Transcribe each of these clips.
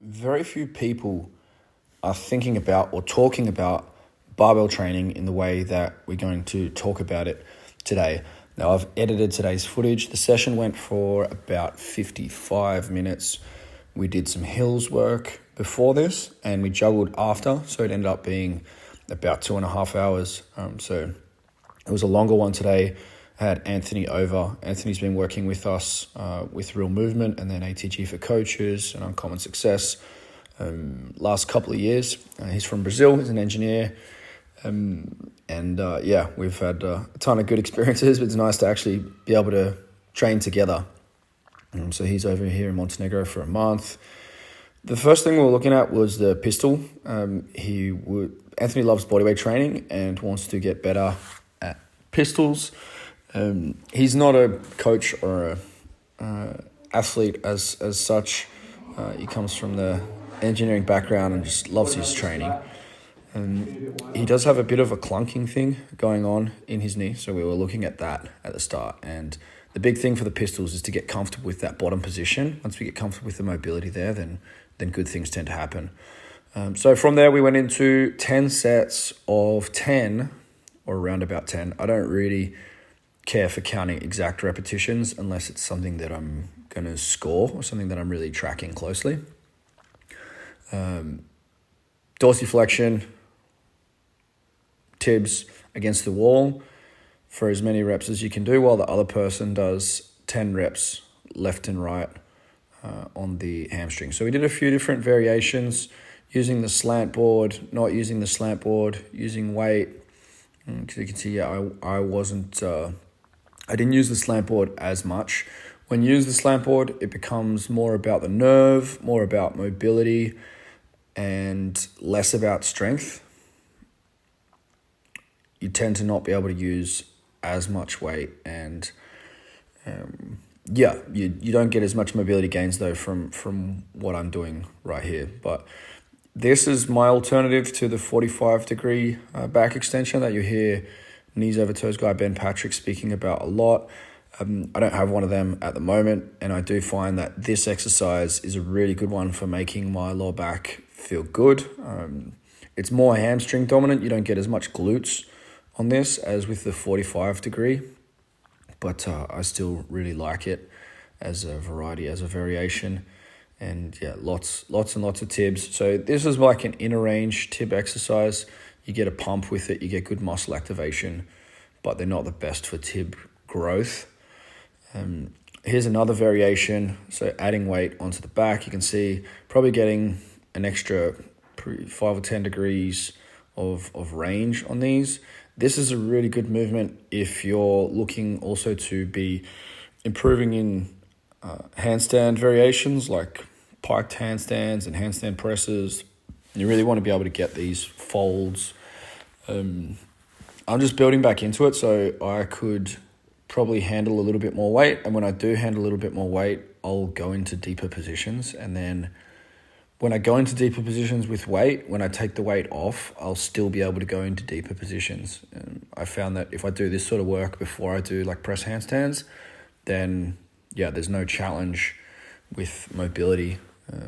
very few people are thinking about or talking about barbell training in the way that we're going to talk about it today. Now, I've edited today's footage. The session went for about 55 minutes. We did some hills work before this and we juggled after, so it ended up being about 2.5 hours. So it was a longer one today. I had Anthony over. Anthony's been working with us with Real Movement and then ATG for Coaches and Uncommon Success last couple of years. He's from Brazil. He's an engineer. We've had a ton of good experiences, but it's nice to actually be able to train together. So he's over here in Montenegro for a month. The first thing we were looking at was the pistol. Anthony loves bodyweight training and wants to get better at pistols. He's not a coach or a athlete as such. He comes from the engineering background and just loves his training. He does have a bit of a clunking thing going on in his knee, so we were looking at that at the start. And the big thing for the pistols is to get comfortable with that bottom position. Once we get comfortable with the mobility there, then good things tend to happen. So from there, we went into 10 sets of 10, or around about 10. I don't really care for counting exact repetitions unless it's something that I'm going to score or something that I'm really tracking closely. Dorsiflexion, tibs against the wall for as many reps as you can do, while the other person does 10 reps left and right on the hamstring. So we did a few different variations using the slant board, not using the slant board, using weight. Because you can see, I didn't use the slant board as much. When you use the slant board, it becomes more about the nerve, more about mobility, and less about strength. You tend to not be able to use as much weight, and you don't get as much mobility gains though from what I'm doing right here. But this is my alternative to the 45-degree back extension that you hear knees over toes guy Ben Patrick speaking about a lot. I don't have one of them at the moment, and I do find that this exercise is a really good one for making my lower back feel good. It's more hamstring dominant. You don't get as much glutes on this as with the 45-degree, but I still really like it as a variety, as a variation. And yeah, lots and lots of tibs. So this is like an inner range tib exercise. You get a pump with it, you get good muscle activation, but they're not the best for tib growth. Here's another variation. So adding weight onto the back, you can see probably getting an extra 5 or 10 degrees of range on these. This is a really good movement if you're looking also to be improving in handstand variations like piked handstands and handstand presses. You really want to be able to get these folds. I'm just building back into it, so I could probably handle a little bit more weight. And when I do handle a little bit more weight, I'll go into deeper positions. And then when I go into deeper positions with weight, when I take the weight off, I'll still be able to go into deeper positions. And I found that if I do this sort of work before I do like press handstands, then there's no challenge with mobility.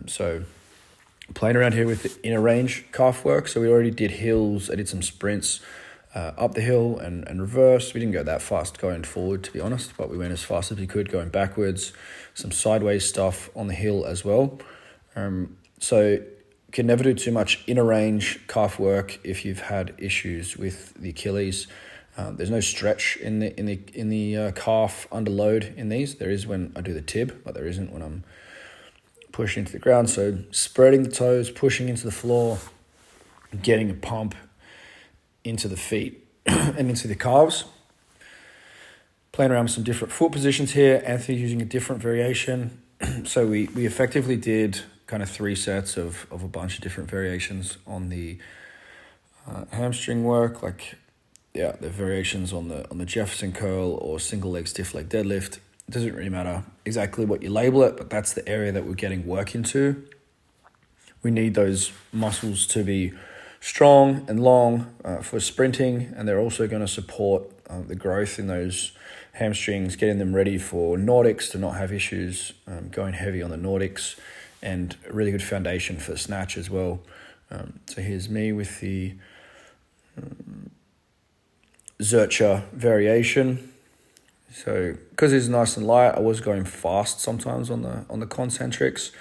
So playing around here with the inner range calf work. So we already did hills. I did some sprints up the hill and reverse. We didn't go that fast going forward, to be honest, but we went as fast as we could going backwards. Some sideways stuff on the hill as well. So you can never do too much inner range calf work if you've had issues with the Achilles. There's no stretch in the calf under load in these. There is when I do the tib, but there isn't when I'm pushing into the ground. So spreading the toes, pushing into the floor, getting a pump into the feet and into the calves. Playing around with some different foot positions here. Anthony using a different variation. So we effectively did kind of 3 sets of a bunch of different variations on the hamstring work, the variations on the Jefferson curl or single leg stiff leg deadlift. It doesn't really matter exactly what you label it, but that's the area that we're getting work into. We need those muscles to be strong and long for sprinting, and they're also going to support the growth in those hamstrings, getting them ready for Nordics, to not have issues going heavy on the Nordics, and a really good foundation for the snatch as well. So here's me with the Zercher variation. So because it's nice and light, I was going fast sometimes on the concentrics.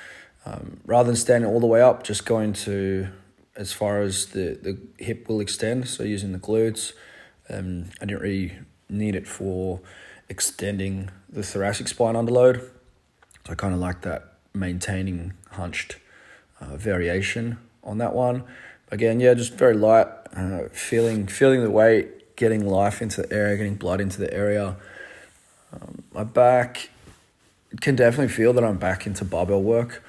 Rather than standing all the way up, just going to as far as the hip will extend. So using the glutes. I didn't really need it for extending the thoracic spine under load. So I kind of like that maintaining hunched variation on that one. Again, yeah, just very light, feeling the weight, getting life into the area, getting blood into the area. My back can definitely feel that I'm back into barbell work.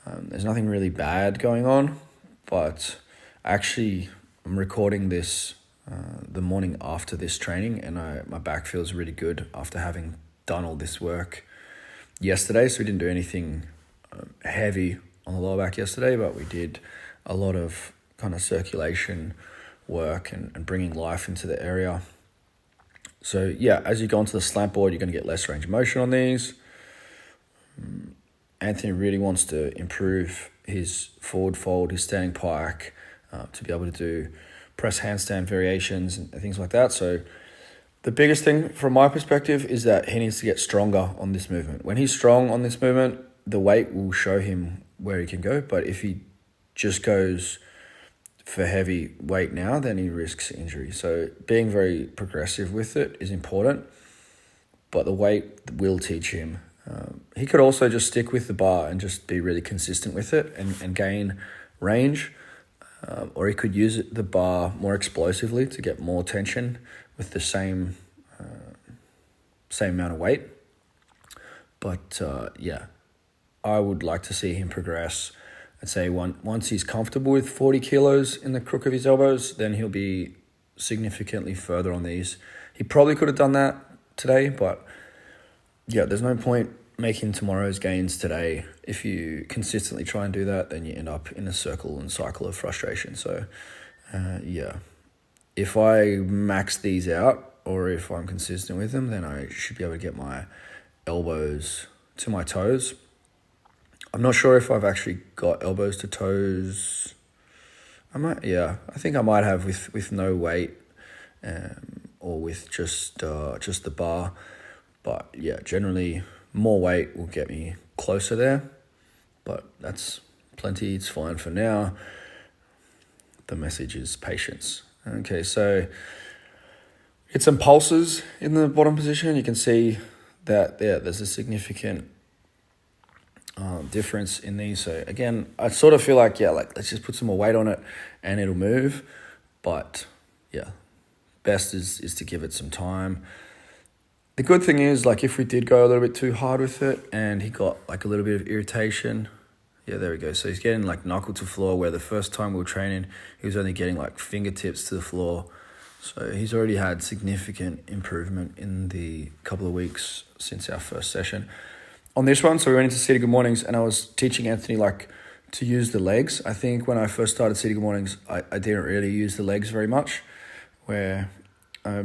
There's nothing really bad going on, but actually I'm recording this the morning after this training, and my back feels really good after having done all this work yesterday. So we didn't do anything heavy on the lower back yesterday, but we did a lot of kind of circulation work and bringing life into the area. So yeah, as you go onto the slant board, you're going to get less range of motion on these. Anthony really wants to improve his forward fold, his standing pike, to be able to do press handstand variations and things like that. So the biggest thing from my perspective is that he needs to get stronger on this movement. When he's strong on this movement, the weight will show him where he can go. But if he just goes for heavy weight now, then he risks injury. So being very progressive with it is important, but the weight will teach him. He could also just stick with the bar and just be really consistent with it and gain range. Or he could use the bar more explosively to get more tension with the same amount of weight. But yeah, I would like to see him progress. I'd say once he's comfortable with 40 kilos in the crook of his elbows, then he'll be significantly further on these. He probably could have done that today, but yeah, there's no point making tomorrow's gains today. If you consistently try and do that, then you end up in a circle and cycle of frustration. So yeah, if I max these out, or if I'm consistent with them, then I should be able to get my elbows to my toes. I'm not sure if I've actually got elbows to toes. I think I might have with no weight, or with just the bar. But yeah, generally more weight will get me closer there. But that's plenty. It's fine for now. The message is patience. Okay, so it's some pulses in the bottom position. You can see that there's a significant difference in these. So again, I sort of feel like, let's just put some more weight on it and it'll move. But yeah, best is to give it some time. The good thing is, if we did go a little bit too hard with it and he got a little bit of irritation, yeah, there we go. So he's getting knuckle to floor, where the first time we were training, he was only getting fingertips to the floor. So he's already had significant improvement in the couple of weeks since our first session. On this one, so we went into Seated Good Mornings, and I was teaching Anthony to use the legs. I think when I first started Seated Good Mornings, I didn't really use the legs very much, where I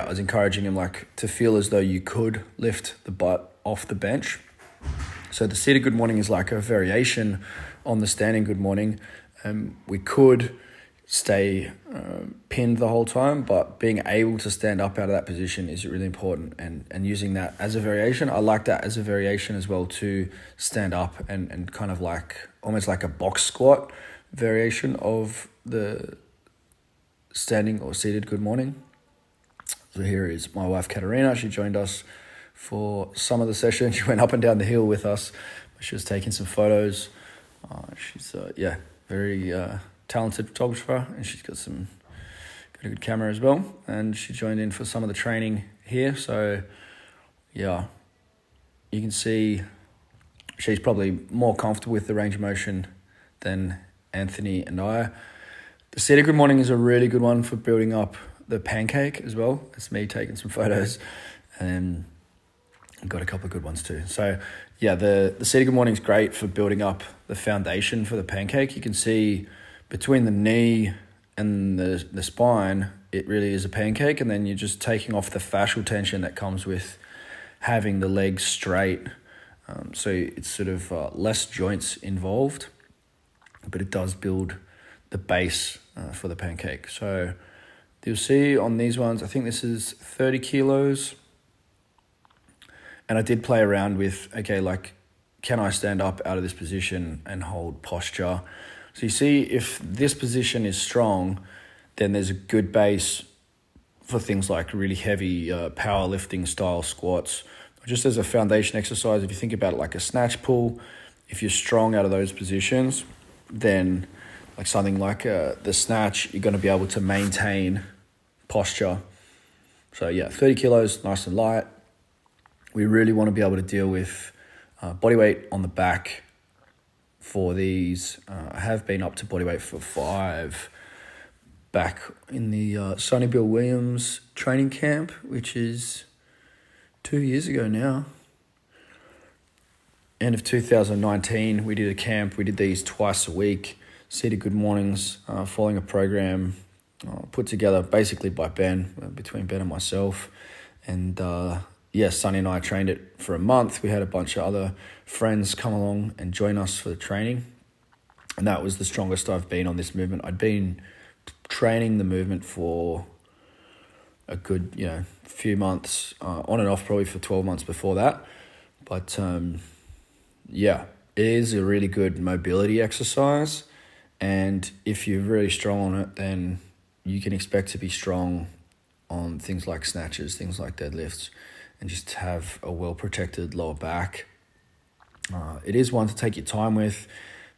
was encouraging him to feel as though you could lift the butt off the bench. So the Seated Good Morning is a variation on the Standing Good Morning. We could stay pinned the whole time, but being able to stand up out of that position is really important, and using that as a variation. I like that as a variation as well, to stand up and kind of almost like a box squat variation of the Standing or Seated Good Morning. So here is my wife, Katerina. She joined us for some of the session. She went up and down the hill with us. She was taking some photos. She's very talented photographer, and she's got a good camera as well. And she joined in for some of the training here. So yeah, you can see she's probably more comfortable with the range of motion than Anthony and I. The Seated Good Morning is a really good one for building up the pancake as well. It's me taking some photos, and I've got a couple of good ones too. So yeah, the Seated Good Morning is great for building up the foundation for the pancake. You can see between the knee and the spine, it really is a pancake, and then you're just taking off the fascial tension that comes with having the legs straight So it's sort of less joints involved, but it does build the base for the pancake. So you'll see on these ones, I think this is 30 kilos. And I did play around with, okay, like, can I stand up out of this position and hold posture? So you see, if this position is strong, then there's a good base for things like really heavy powerlifting style squats. Just as a foundation exercise, if you think about it like a snatch pull, if you're strong out of those positions, then like something like the snatch, you're going to be able to maintain posture. So yeah, 30 kilos, nice and light. We really want to be able to deal with body weight on the back for these. I have been up to body weight for 5 back in the Sonny Bill Williams training camp, which is 2 years ago now. End of 2019, we did a camp. We did these twice a week, seated good mornings, following a program put together basically by Ben, between Ben and myself. And Sonny and I trained it for a month. We had a bunch of other friends come along and join us for the training. And that was the strongest I've been on this movement. I'd been training the movement for a good, few months, on and off probably for 12 months before that. But it is a really good mobility exercise. And if you're really strong on it, then you can expect to be strong on things like snatches, things like deadlifts, and just have a well-protected lower back. It is one to take your time with.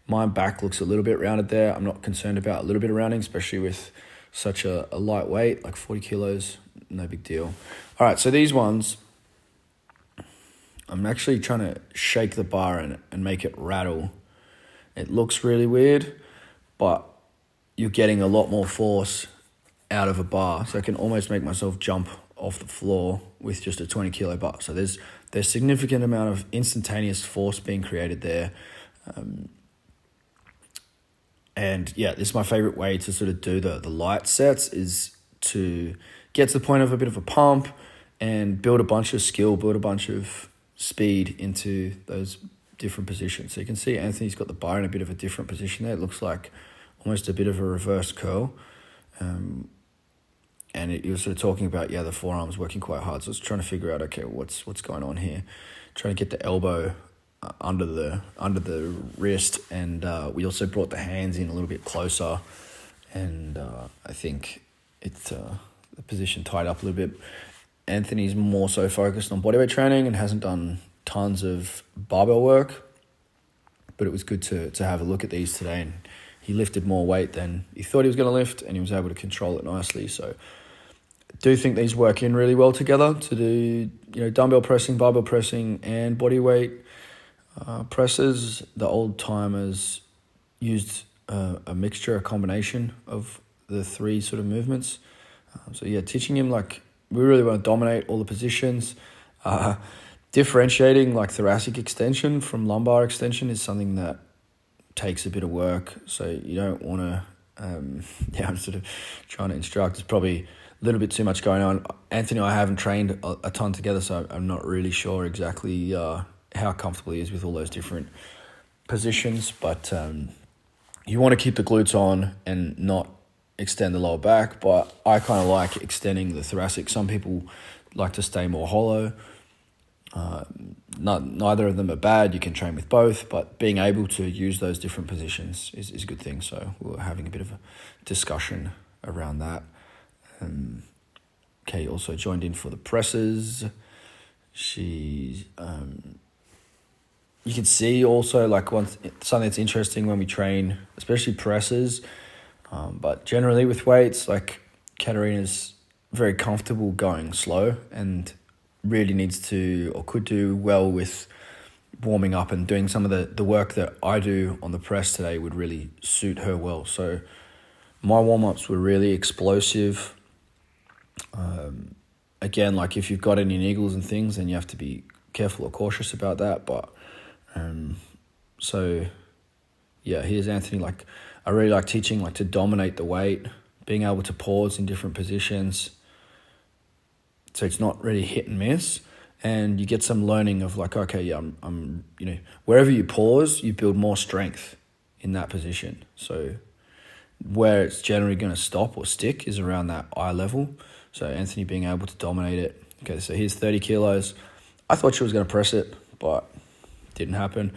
My back looks a little bit rounded there. I'm not concerned about a little bit of rounding, especially with such a light weight, like 40 kilos, no big deal. All right, so these ones, I'm actually trying to shake the bar and make it rattle. It looks really weird, but you're getting a lot more force out of a bar. So I can almost make myself jump off the floor with just a 20 kilo bar. So there's significant amount of instantaneous force being created there. This is my favorite way to sort of do the light sets, is to get to the point of a bit of a pump and build a bunch of skill, build a bunch of speed into those different positions. So you can see Anthony's got the bar in a bit of a different position there. It looks like almost a bit of a reverse curl. And he was sort of talking about, the forearms working quite hard. So I was trying to figure out, okay, what's going on here? Trying to get the elbow under the wrist, and we also brought the hands in a little bit closer. And I think it's the position tied up a little bit. Anthony's more so focused on bodyweight training and hasn't done tons of barbell work, but it was good to have a look at these today. And he lifted more weight than he thought he was going to lift, and he was able to control it nicely. So I do think these work in really well together to do, dumbbell pressing, barbell pressing, and body weight presses. The old timers used a mixture, a combination of the 3 sort of movements. Teaching him, we really want to dominate all the positions. Differentiating thoracic extension from lumbar extension is something that takes a bit of work. So you don't want to, I'm sort of trying to instruct. There's probably a little bit too much going on. Anthony and I haven't trained a ton together, so I'm not really sure exactly how comfortable he is with all those different positions. But you want to keep the glutes on and not extend the lower back, but I kind of like extending the thoracic. Some people like to stay more hollow. Neither of them are bad. You can train with both, but being able to use those different positions is a good thing. So we were having a bit of a discussion around that. Kay also joined in for the presses. She's you can see also something that's interesting when we train, especially presses, but generally with weights, Katarina's very comfortable going slow and really needs to, or could do well with warming up, and doing some of the work that I do on the press today would really suit her well. So my warm-ups were really explosive. Again, if you've got any niggles and things, then you have to be careful or cautious about that. But here's Anthony. I really like teaching to dominate the weight, being able to pause in different positions. So it's not really hit and miss. and you get some learning of like, okay, yeah, I'm wherever you pause, you build more strength in that position. So where it's generally going to stop or stick is around that eye level. So Anthony being able to dominate it. Okay, so here's 30 kilos. I thought she was going to press it, but didn't happen.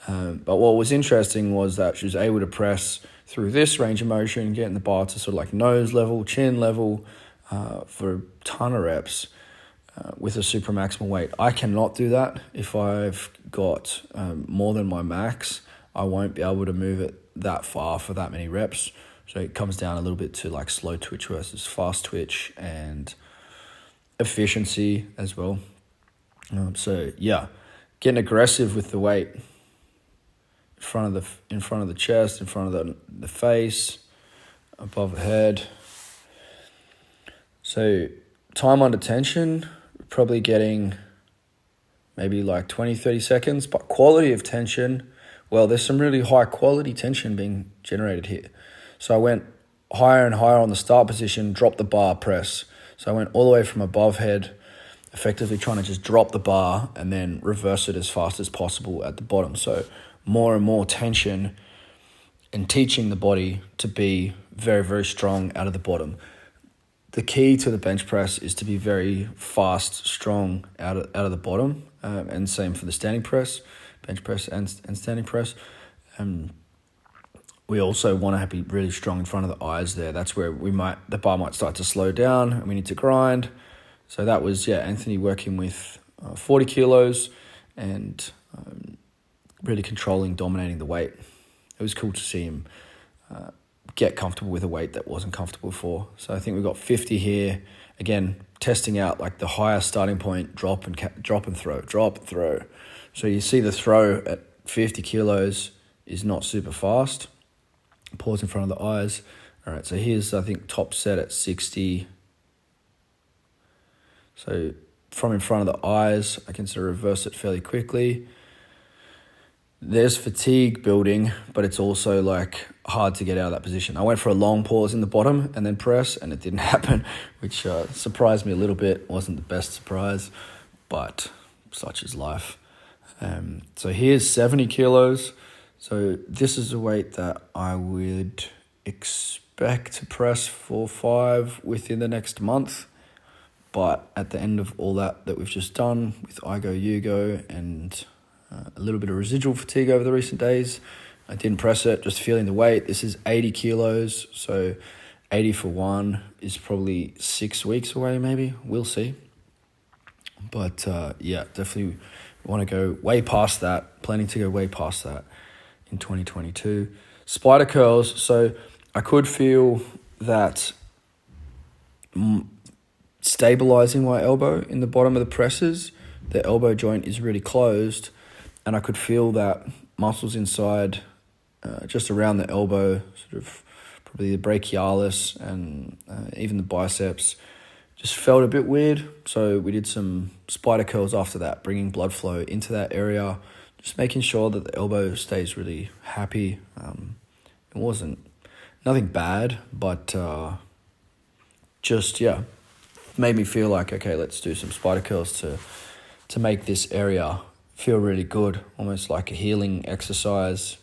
But what was interesting was that she was able to press through this range of motion, getting the bar to sort of like nose level, chin level, for a ton of reps with a super maximal weight. I cannot do that. If I've got more than my max, I won't be able to move it that far for that many reps. So it comes down a little bit to like slow twitch versus fast twitch and efficiency as well. So yeah, getting aggressive with the weight in front of the chest, in front of the face, above the head. So time under tension, probably getting maybe like 20, 30 seconds, but quality of tension, well, there's some really high quality tension being generated here. So I went higher and higher on the start position, dropped the bar, press. So I went all the way from above head, effectively trying to just drop the bar and then reverse it as fast as possible at the bottom. So more and more tension and teaching the body to be very, very strong out of the bottom. The key to the bench press is to be very fast, strong out of the bottom, and same for the standing press, bench press and standing press. We also want to be really strong in front of the eyes there. That's where the bar might start to slow down and we need to grind. So that was, Anthony working with 40 kilos and really controlling, dominating the weight. It was cool to see him get comfortable with a weight that wasn't comfortable before. So I think we've got 50 here. Again, testing out like the higher starting point, drop and throw. So you see the throw at 50 kilos is not super fast. Pause in front of the eyes. All right, so here's, I think, top set at 60. So from in front of the eyes, I can sort of reverse it fairly quickly. There's fatigue building, but it's also like hard to get out of that position. I went for a long pause in the bottom and then press, and it didn't happen, which surprised me a little bit. Wasn't the best surprise, but such is life. So here's 70 kilos. So this is a weight that I would expect to press 4-5 within the next month. But at the end of all that we've just done with I go, you go, and a little bit of residual fatigue over the recent days, I didn't press it, just feeling the weight. This is 80 kilos, so 80 for 1 is probably 6 weeks away maybe. We'll see. But definitely want to go way past that, planning to go way past that in 2022. Spider curls, so I could feel that stabilizing my elbow in the bottom of the presses. The elbow joint is really closed, and I could feel that muscles inside, just around the elbow, sort of probably the brachialis and even the biceps, just felt a bit weird. So we did some spider curls after that, bringing blood flow into that area, just making sure that the elbow stays really happy. It wasn't nothing bad, but made me feel like, okay, let's do some spider curls to make this area feel really good, almost like a healing exercise.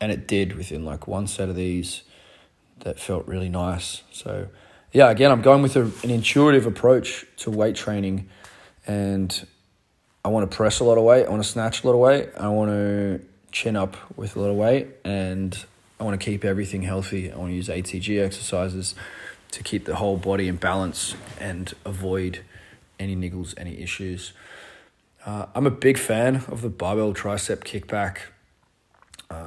And it did within like one set of these. That felt really nice. So again, I'm going with an intuitive approach to weight training, and I want to press a lot of weight, I want to snatch a lot of weight, I want to chin up with a lot of weight, and I want to keep everything healthy. I want to use ATG exercises to keep the whole body in balance and avoid any niggles, any issues. I'm a big fan of the barbell tricep kickback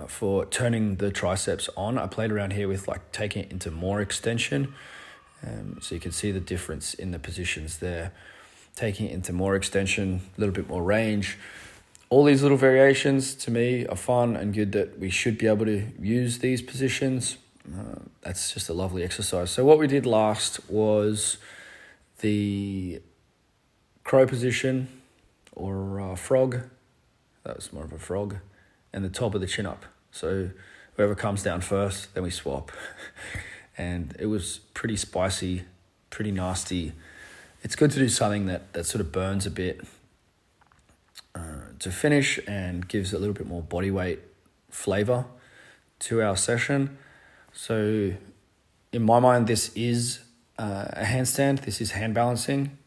for turning the triceps on. I played around here with like taking it into more extension. So you can see the difference in the positions there. Taking it into more extension, a little bit more range. All these little variations to me are fun and good, that we should be able to use these positions. That's just a lovely exercise. So what we did last was the crow position, or frog. That was more of a frog, and the top of the chin up. So whoever comes down first, then we swap. And it was pretty spicy, pretty nasty. It's good to do something that sort of burns a bit to finish and gives a little bit more body weight flavor to our session. So in my mind, this is a handstand. This is hand balancing.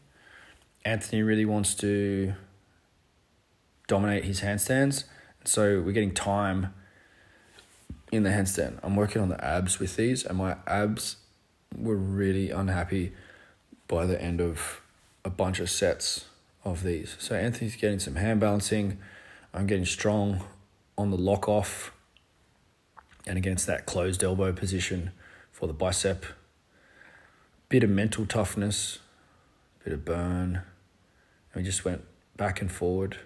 Anthony really wants to dominate his handstands. So we're getting time in the handstand. I'm working on the abs with these, and my abs were really unhappy by the end of a bunch of sets of these. So Anthony's getting some hand balancing. I'm getting strong on the lock off and against that closed elbow position for the bicep. Bit of mental toughness, bit of burn. And we just went back and forward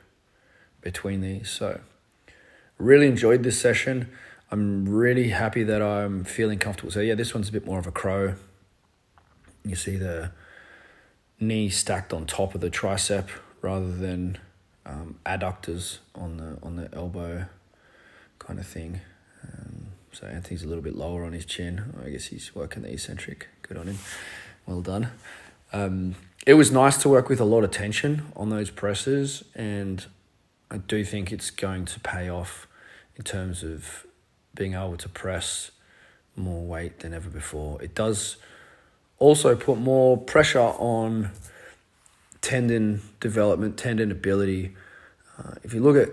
between these. So really enjoyed this session. I'm really happy that I'm feeling comfortable. So yeah, this one's a bit more of a crow. You see the knee stacked on top of the tricep rather than adductors on the elbow kind of thing. So Anthony's a little bit lower on his chin. I guess he's working the eccentric. Good on him. Well done. It was nice to work with a lot of tension on those presses, and I do think it's going to pay off in terms of being able to press more weight than ever before. It does also put more pressure on tendon development, tendon ability. If you look at,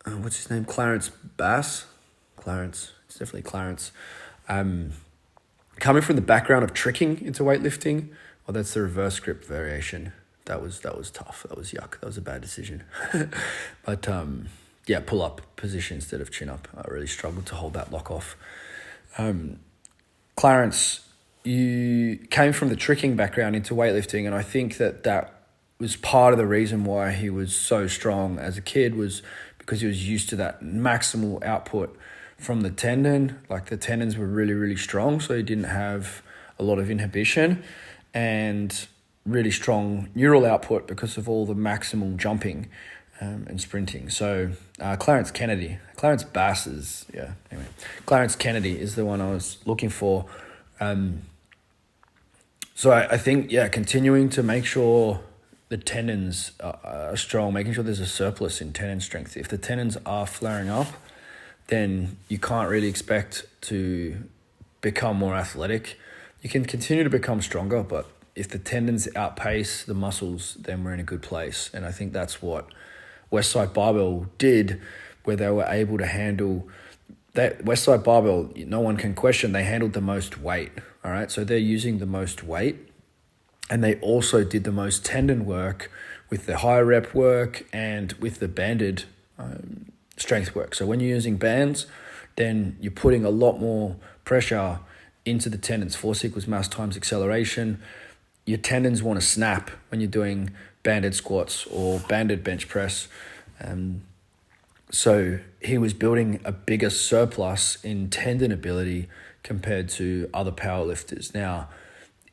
what's his name? Clarence Bass. Clarence. It's definitely Clarence. Coming from the background of tricking into weightlifting, well, that's the reverse grip variation. That was tough. That was yuck. That was a bad decision. But yeah, pull up position instead of chin up. I really struggled to hold that lock off. Clarence, you came from the tricking background into weightlifting, and I think that was part of the reason why he was so strong as a kid, was because he was used to that maximal output from the tendon. Like the tendons were really, really strong, so he didn't have a lot of inhibition, and really strong neural output because of all the maximal jumping and sprinting. So Clarence Bass is the one I was looking for. So I think, continuing to make sure the tendons are strong, making sure there's a surplus in tendon strength. If the tendons are flaring up, then you can't really expect to become more athletic. You can continue to become stronger, but if the tendons outpace the muscles, then we're in a good place. And I think that's what Westside Barbell did, where they were able to handle that. Westside Barbell, no one can question, they handled the most weight. All right, so they're using the most weight, and they also did the most tendon work with the high rep work and with the banded strength work. So when you're using bands, then you're putting a lot more pressure into the tendons. Force equals mass times acceleration. Your tendons want to snap when you're doing banded squats or banded bench press. So he was building a bigger surplus in tendon ability compared to other powerlifters. Now,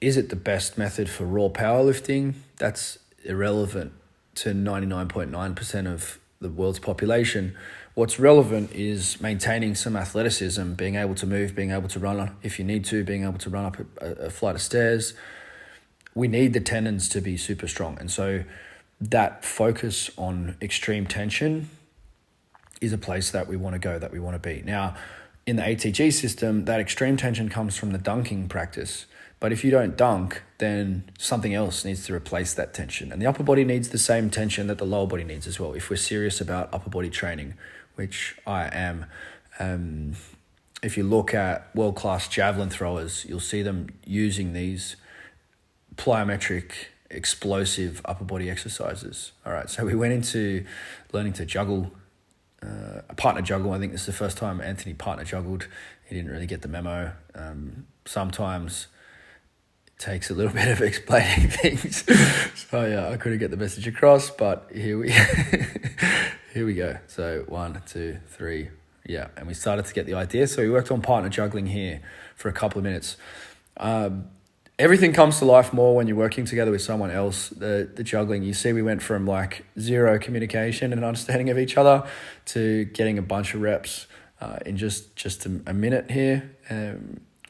is it the best method for raw powerlifting? That's irrelevant to 99.9% of the world's population. What's relevant is maintaining some athleticism, being able to move, being able to run if you need to, being able to run up a flight of stairs. We need the tendons to be super strong. And so that focus on extreme tension is a place that we want to go, that we want to be. Now, in the ATG system, that extreme tension comes from the dunking practice. But if you don't dunk, then something else needs to replace that tension. And the upper body needs the same tension that the lower body needs as well, if we're serious about upper body training, which I am. If you look at world-class javelin throwers, you'll see them using these plyometric, explosive upper body exercises. All right, so we went into learning to juggle, a partner juggle. I think this is the first time Anthony partner juggled. He didn't really get the memo. Sometimes it takes a little bit of explaining things. So yeah, I couldn't get the message across, but here we go. So 1, 2, 3, yeah. And we started to get the idea. So we worked on partner juggling here for a couple of minutes. Everything comes to life more when you're working together with someone else. The juggling, you see, we went from like zero communication and understanding of each other to getting a bunch of reps in just a minute here.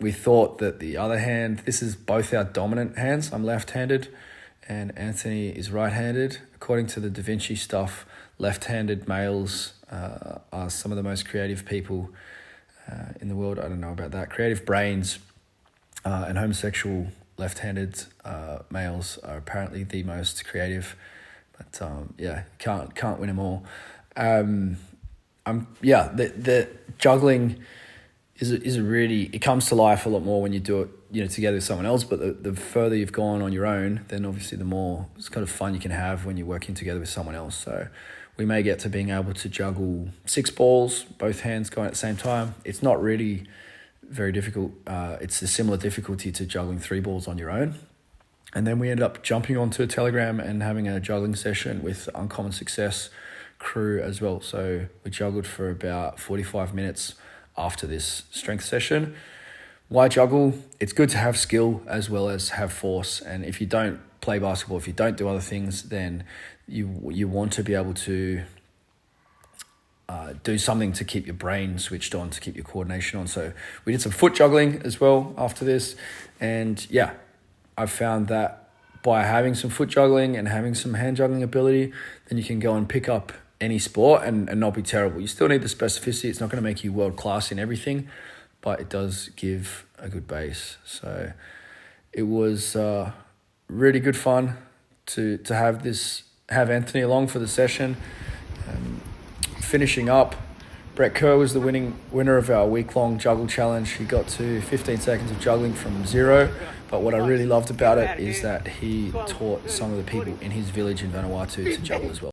We thought that the other hand, this is both our dominant hands. I'm left-handed and Anthony is right-handed, according to the Da Vinci stuff, left-handed males are some of the most creative people in the world. I don't know about that. Creative brains and homosexual left-handed males are apparently the most creative. But can't win them all. The juggling is a really, it comes to life a lot more when you do it, together with someone else. But the further you've gone on your own, then obviously the more it's kind of fun you can have when you're working together with someone else. So we may get to being able to juggle 6 balls, both hands going at the same time. It's not really very difficult. It's a similar difficulty to juggling 3 balls on your own. And then we ended up jumping onto Telegram and having a juggling session with Uncommon Success crew as well. So we juggled for about 45 minutes after this strength session. Why juggle? It's good to have skill as well as have force. And if you don't play basketball, if you don't do other things, then you want to be able to do something to keep your brain switched on, to keep your coordination on. So we did some foot juggling as well after this. And yeah, I've found that by having some foot juggling and having some hand juggling ability, then you can go and pick up any sport and not be terrible. You still need the specificity. It's not going to make you world class in everything, but it does give a good base. So it was really good fun to have Anthony along for the session. Finishing up, Brett Kerr was the winner of our week-long juggle challenge. He got to 15 seconds of juggling from 0. But what I really loved about it is that he taught some of the people in his village in Vanuatu to juggle as well.